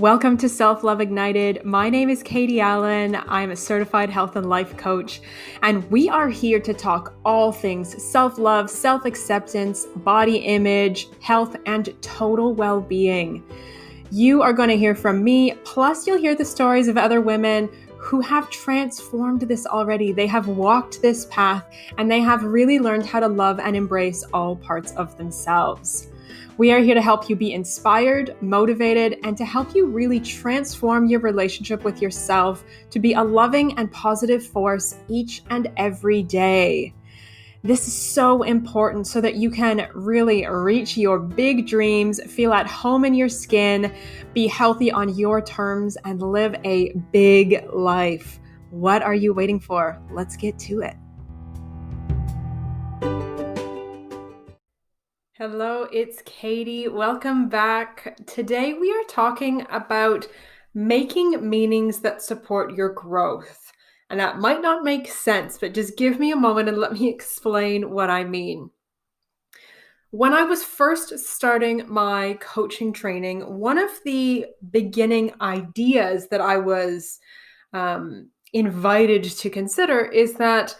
Welcome to Self-Love Ignited. My name is Katie Allen. I'm a certified health and life coach, and we are here to talk all things self-love, self-acceptance, body image, health, and total well-being. You are going to hear from me, plus you'll hear the stories of other women who have transformed this already. They have walked this path, and they have really learned how to love and embrace all parts of themselves. We are here to help you be inspired, motivated, and to help you really transform your relationship with yourself to be a loving and positive force each and every day. This is so important so that you can really reach your big dreams, feel at home in your skin, be healthy on your terms, and live a big life. What are you waiting for? Let's get to it. Hello, it's Katie. Welcome back. Today we are talking about making meanings that support your growth. And that might not make sense, but just give me a moment and let me explain what I mean. When I was first starting my coaching training, one of the beginning ideas that I was invited to consider is that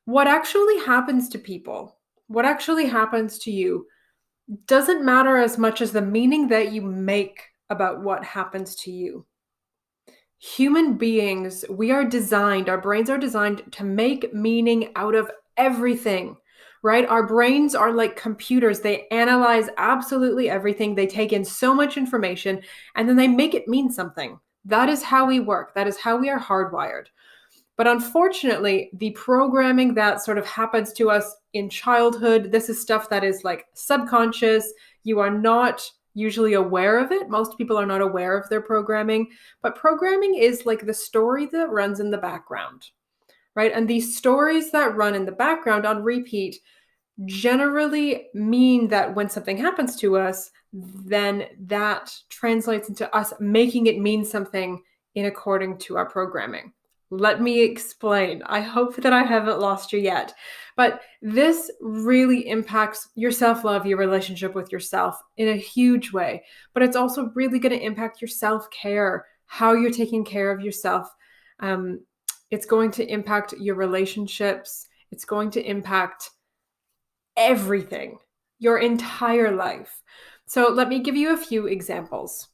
what actually happens to people, what actually happens to you, doesn't matter as much as the meaning that you make about what happens to you. Human beings, our brains are designed to make meaning out of everything, right? Our brains are like computers. They analyze absolutely everything. They take in so much information and then they make it mean something. That is how we work. That is how we are hardwired. But unfortunately, the programming that sort of happens to us in childhood, this is stuff that is like subconscious. You are not usually aware of it. Most people are not aware of their programming, but programming is like the story that runs in the background, right? And these stories that run in the background on repeat generally mean that when something happens to us, then that translates into us making it mean something in according to our programming. Let me explain. I hope that I haven't lost you yet. But this really impacts your self-love, your relationship with yourself in a huge way. But it's also really going to impact your self-care, how you're taking care of yourself. It's going to impact your relationships. It's going to impact everything, your entire life. So let me give you a few examples.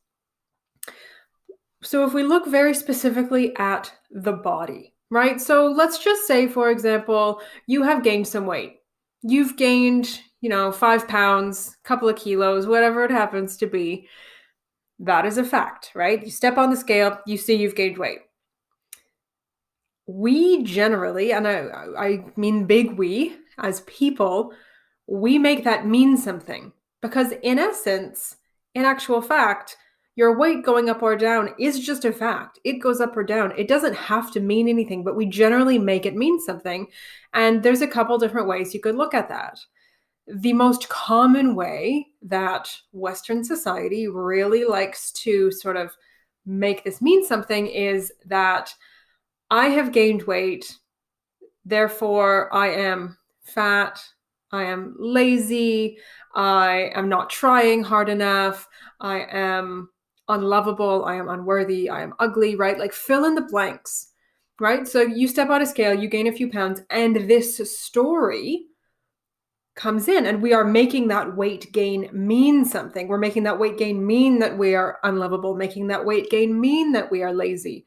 So if we look very specifically at the body, right? So let's just say, for example, you have gained some weight. You've gained, 5 pounds, a couple of kilos, whatever it happens to be. That is a fact, right? You step on the scale, you see you've gained weight. We generally, and I mean big we, as people, we make that mean something. Because in essence, in actual fact, your weight going up or down is just a fact. It goes up or down. It doesn't have to mean anything, but we generally make it mean something. And there's a couple different ways you could look at that. The most common way that Western society really likes to sort of make this mean something is that I have gained weight, therefore I am fat, I am lazy, I am not trying hard enough, I am unlovable, I am unworthy, I am ugly, right? Like fill in the blanks, right? So you step on a scale, you gain a few pounds, and this story comes in, and we are making that weight gain mean something. We're making that weight gain mean that we are unlovable, making that weight gain mean that we are lazy.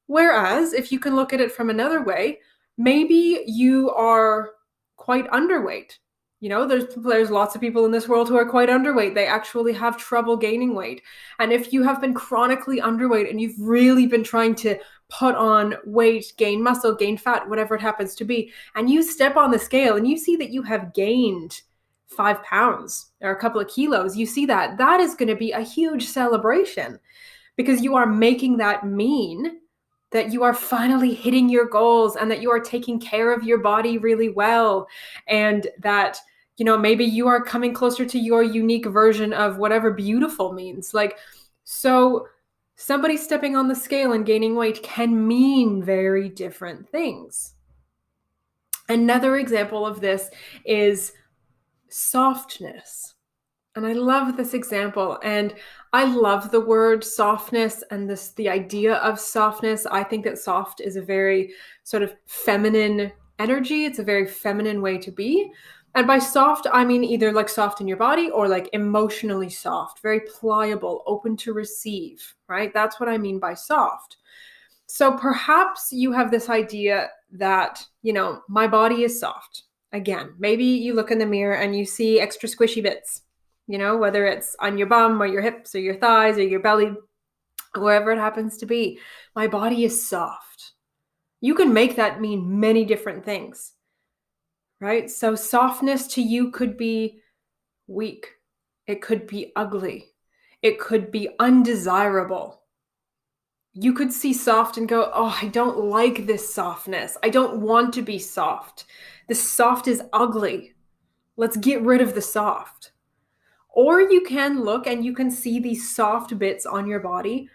Whereas if you can look at it from another way, maybe you are quite underweight. There's lots of people in this world who are quite underweight. They actually have trouble gaining weight. And if you have been chronically underweight and you've really been trying to put on weight, gain muscle, gain fat, whatever it happens to be, and you step on the scale and you see that you have gained 5 pounds or a couple of kilos, you see that is going to be a huge celebration because you are making that mean that you are finally hitting your goals and that you are taking care of your body really well, and that, maybe you are coming closer to your unique version of whatever beautiful means. So somebody stepping on the scale and gaining weight can mean very different things. Another example of this is softness. And I love this example. And I love the word softness and the idea of softness. I think that soft is a very sort of feminine energy. It's a very feminine way to be. And by soft, I mean either like soft in your body or like emotionally soft, very pliable, open to receive, right? That's what I mean by soft. So perhaps you have this idea that, my body is soft. Again, maybe you look in the mirror and you see extra squishy bits, whether it's on your bum or your hips or your thighs or your belly, wherever it happens to be. My body is soft. You can make that mean many different things, right? So softness to you could be weak. It could be ugly. It could be undesirable. You could see soft and go, oh, I don't like this softness. I don't want to be soft. This soft is ugly. Let's get rid of the soft. Or you can look and you can see these soft bits on your body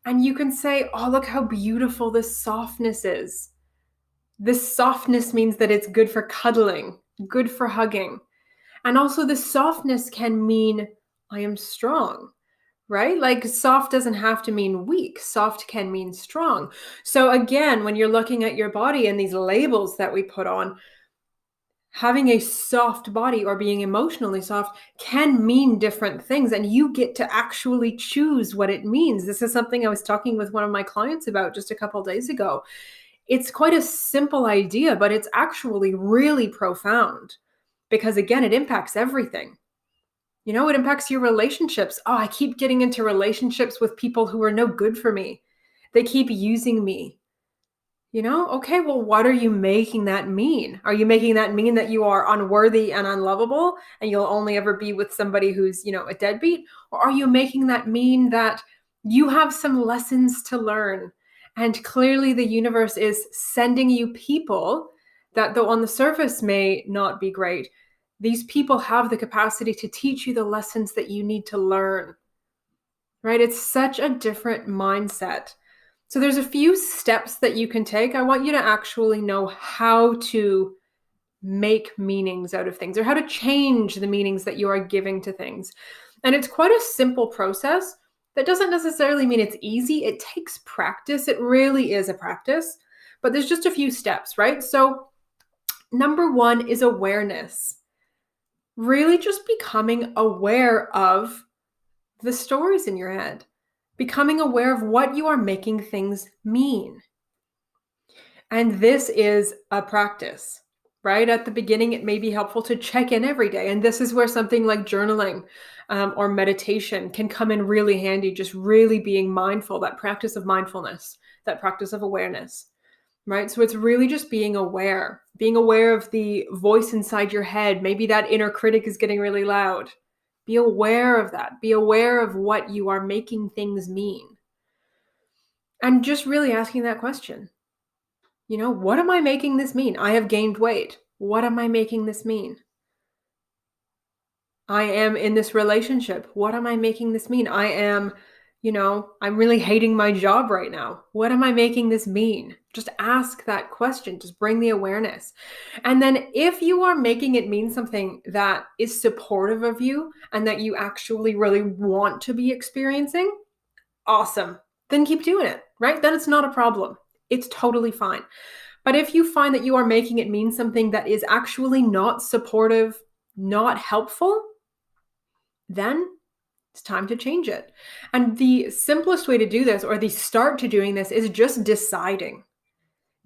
and you can say, oh, look how beautiful this softness is. This softness means that it's good for cuddling, good for hugging. And also this softness can mean I am strong. Right? Like soft doesn't have to mean weak. Soft can mean strong. So again, when you're looking at your body and these labels that we put on, having a soft body or being emotionally soft can mean different things, and you get to actually choose what it means. This is something I was talking with one of my clients about just a couple of days ago. It's quite a simple idea, but it's actually really profound because again, it impacts everything. It impacts your relationships. Oh, I keep getting into relationships with people who are no good for me. They keep using me. Okay, well, what are you making that mean? Are you making that mean that you are unworthy and unlovable and you'll only ever be with somebody who's, a deadbeat? Or are you making that mean that you have some lessons to learn? And clearly the universe is sending you people that, though on the surface may not be great, these people have the capacity to teach you the lessons that you need to learn, right? It's such a different mindset. So there's a few steps that you can take. I want you to actually know how to make meanings out of things or how to change the meanings that you are giving to things. And it's quite a simple process. That doesn't necessarily mean it's easy. It takes practice. It really is a practice, but there's just a few steps, right? So number one is awareness. Really just becoming aware of the stories in your head, becoming aware of what you are making things mean. And this is a practice, right? At the beginning, it may be helpful to check in every day. And this is where something like journaling or meditation can come in really handy, just really being mindful, that practice of mindfulness, that practice of awareness. Right? So it's really just being aware of the voice inside your head. Maybe that inner critic is getting really loud. Be aware of that. Be aware of what you are making things mean. And just really asking that question. What am I making this mean? I have gained weight. What am I making this mean? I am in this relationship. What am I making this mean? I'm really hating my job right now. What am I making this mean? Just ask that question. Just bring the awareness. And then if you are making it mean something that is supportive of you and that you actually really want to be experiencing, awesome. Then keep doing it, right? Then it's not a problem. It's totally fine. But if you find that you are making it mean something that is actually not supportive, not helpful, then it's time to change it. And the simplest way to do this, or the start to doing this, is just deciding.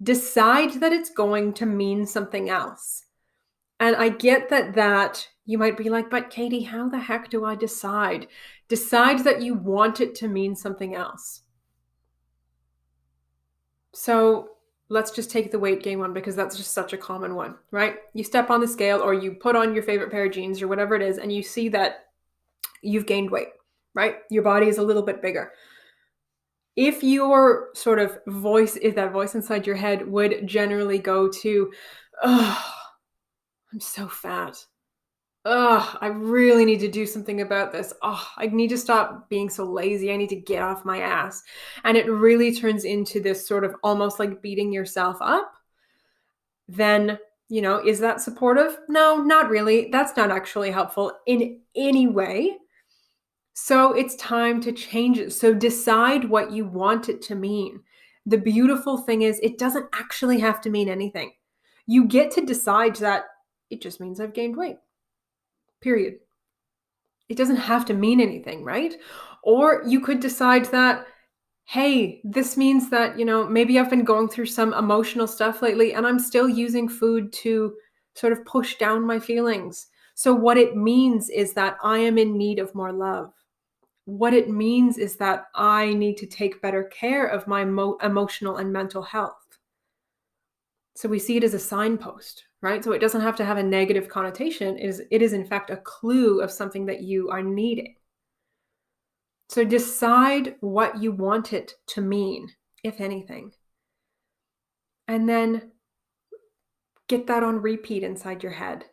Decide that it's going to mean something else. And I get that you might be like, but Katie, how the heck do I decide? Decide that you want it to mean something else. So let's just take the weight gain one because that's just such a common one, right? You step on the scale or you put on your favorite pair of jeans or whatever it is, and you see that you've gained weight, right? Your body is a little bit bigger. If your sort of voice, if that voice inside your head would generally go to, oh, I'm so fat. Oh, I really need to do something about this. Oh, I need to stop being so lazy. I need to get off my ass. And it really turns into this sort of almost like beating yourself up. Then Is that supportive? No, not really. That's not actually helpful in any way. So it's time to change it. So decide what you want it to mean. The beautiful thing is, it doesn't actually have to mean anything. You get to decide that it just means I've gained weight. Period. It doesn't have to mean anything, right? Or you could decide that, hey, this means that, maybe I've been going through some emotional stuff lately and I'm still using food to sort of push down my feelings. So what it means is that I am in need of more love. What it means is that I need to take better care of my emotional and mental health. So we see it as a signpost, right? So it doesn't have to have a negative connotation. It is in fact a clue of something that you are needing. So decide what you want it to mean, if anything. And then get that on repeat inside your head.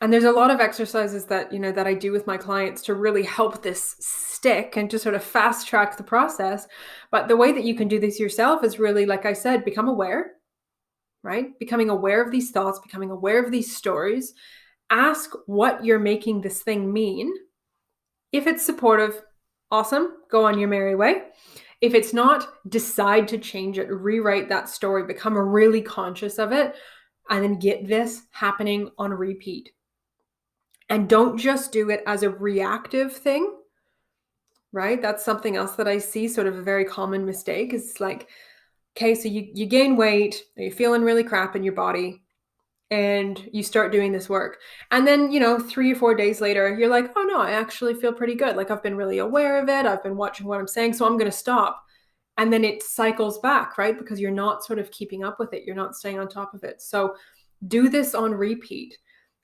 And there's a lot of exercises that, that I do with my clients to really help this stick and to sort of fast track the process. But the way that you can do this yourself is really, like I said, become aware, right? Becoming aware of these thoughts, becoming aware of these stories. Ask what you're making this thing mean. If it's supportive, awesome, go on your merry way. If it's not, decide to change it, rewrite that story, become really conscious of it, and then get this happening on repeat. And don't just do it as a reactive thing, right? That's something else that I see, sort of a very common mistake. Is like, okay, so you gain weight, you're feeling really crap in your body, and you start doing this work. And then, 3 or 4 days later, you're like, oh no, I actually feel pretty good. Like I've been really aware of it. I've been watching what I'm saying, so I'm going to stop. And then it cycles back, right? Because you're not sort of keeping up with it. You're not staying on top of it. So do this on repeat.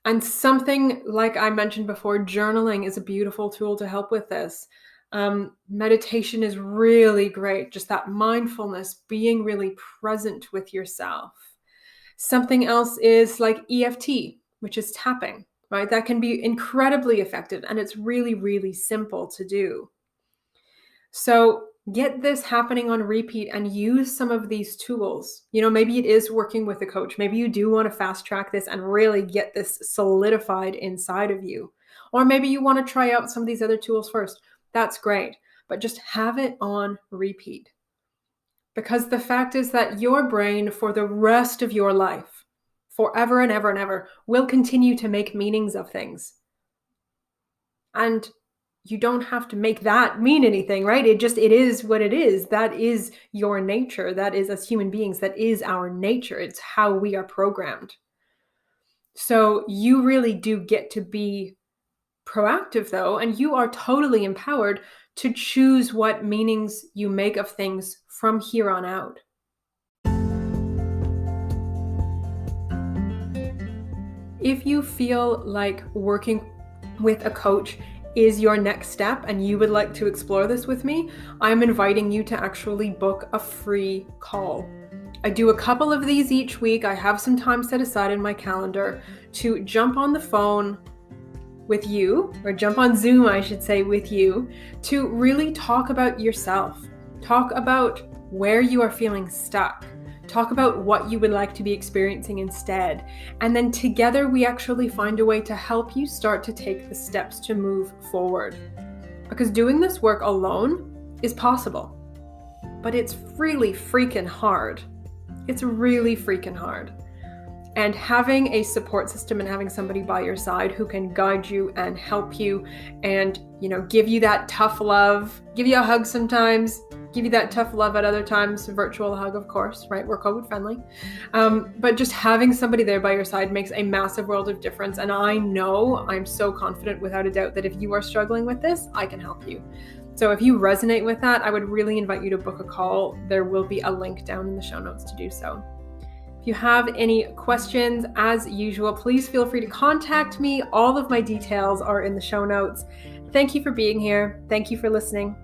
And something like I mentioned before, journaling is a beautiful tool to help with this. Meditation is really great. Just that mindfulness, being really present with yourself. Something else is like EFT, which is tapping, right? That can be incredibly effective, and it's really, really simple to do. So get this happening on repeat and use some of these tools. Maybe it is working with a coach. Maybe you do want to fast track this and really get this solidified inside of you. Or maybe you want to try out some of these other tools first. That's great. But just have it on repeat. Because the fact is that your brain, for the rest of your life, forever and ever and ever, will continue to make meanings of things. And you don't have to make that mean anything, right? It is what it is. That is your nature. That is, as human beings, that is our nature. It's how we are programmed. So you really do get to be proactive, though, and you are totally empowered to choose what meanings you make of things from here on out. If you feel like working with a coach is your next step and you would like to explore this with me, I'm inviting you to actually book a free call. I do a couple of these each week. I have some time set aside in my calendar to jump on the phone with you, or jump on Zoom, I should say, with you, to really talk about yourself. Talk about where you are feeling stuck. Talk about what you would like to be experiencing instead. And then together we actually find a way to help you start to take the steps to move forward. Because doing this work alone is possible, but it's really freaking hard. It's really freaking hard. And having a support system and having somebody by your side who can guide you and help you and, give you that tough love, give you a hug sometimes, give you that tough love at other times, virtual hug, of course, right? We're COVID friendly. But just having somebody there by your side makes a massive world of difference. And I know, I'm so confident without a doubt that if you are struggling with this, I can help you. So if you resonate with that, I would really invite you to book a call. There will be a link down in the show notes to do so. If you have any questions, as usual, please feel free to contact me. All of my details are in the show notes. Thank you for being here. Thank you for listening.